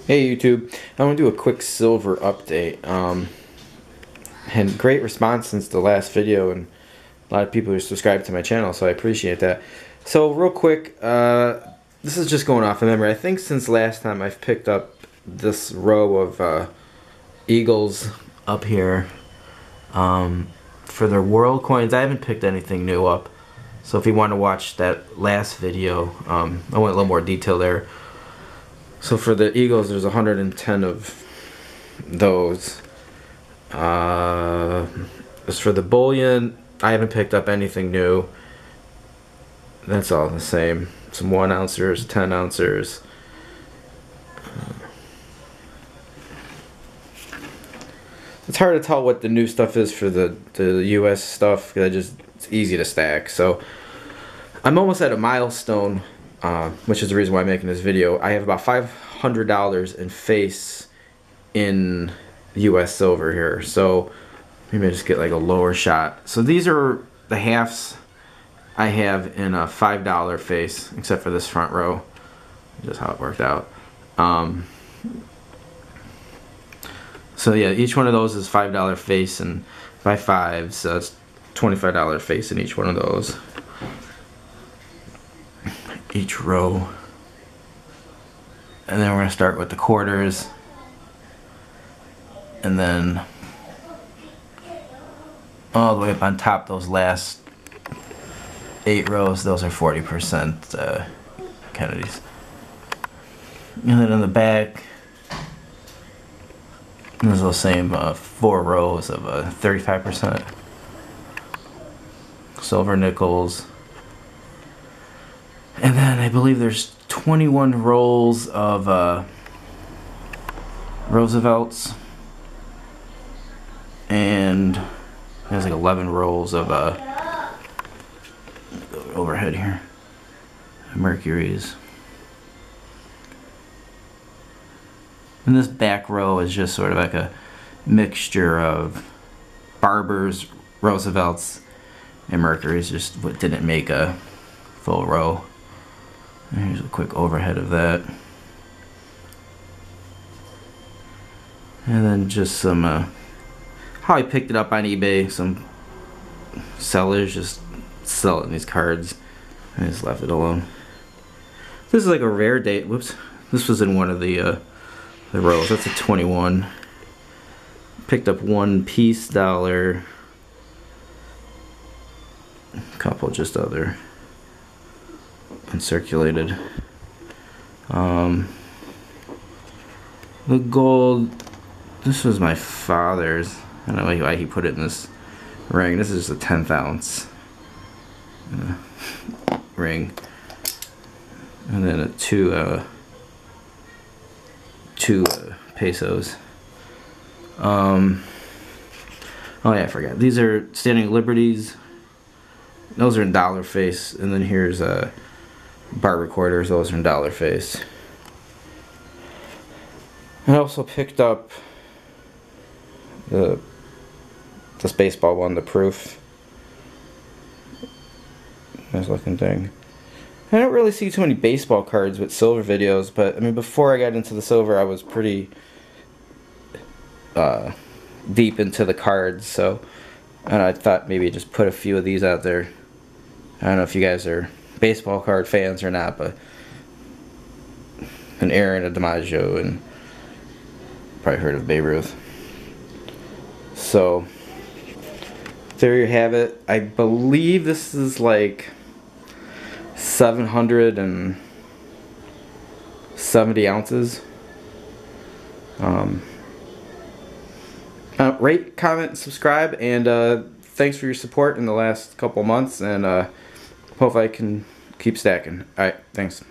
Hey YouTube, I want to do a quick silver update. And great response since the last video, and a lot of people are subscribed to my channel, so I appreciate that. So real quick, this is just going off of memory. I think since last time I've picked up this row of Eagles up here for their world coins. I haven't picked anything new up, so if you want to watch that last video, I went a little more detail there. So for the Eagles, there's 110 of those. As for the bullion, I haven't picked up anything new. That's all the same. Some 1 ouncers, 10 ouncers. It's hard to tell what the new stuff is for the US stuff, because it's easy to stack. So I'm almost at a milestone, which is the reason why I'm making this video. I have about $500 in face in US silver here, so maybe I just get like a lower shot. So these are the halves I have in a $5 face, except for this front row. Just how it worked out. So yeah, each one of those is $5 face, and by fives, so it's $25 face in each one of those. Each row. And then we're going to start with the quarters. And then all the way up on top, those last 8 rows, those are 40% Kennedys. And then in the back, there's those same 4 rows of 35% silver nickels. And then I believe there's 21 rolls of Roosevelts, and there's like 11 rolls of overhead here, Mercuries. And this back row is just sort of like a mixture of Barbers, Roosevelts, and Mercuries, just what didn't make a full row. And here's a quick overhead of that. And then just some, how I picked it up on eBay, some sellers just selling these cards. I just left it alone. This is like a rare date. Whoops. This was in one of the rows. That's a 21. Picked up one piece dollar. A couple just other uncirculated. The gold, this was my father's. I don't know why he put it in this ring. This is a 10th ounce ring. And then a two pesos. Oh yeah, I forgot. These are Standing Liberties. Those are in dollar face. And then here's bar recorders. Those are in dollar face. I also picked up this baseball one, the proof. Nice looking thing. I don't really see too many baseball cards with silver videos, but I mean, before I got into the silver, I was pretty deep into the cards, so and I thought maybe just put a few of these out there. I don't know if you guys are baseball card fans or not, but an Aaron, a DiMaggio, and probably heard of Babe Ruth. So there you have it. I believe this is like 770 ounces. Rate, comment, subscribe, and thanks for your support in the last couple months, and hope I can keep stacking. Alright, thanks.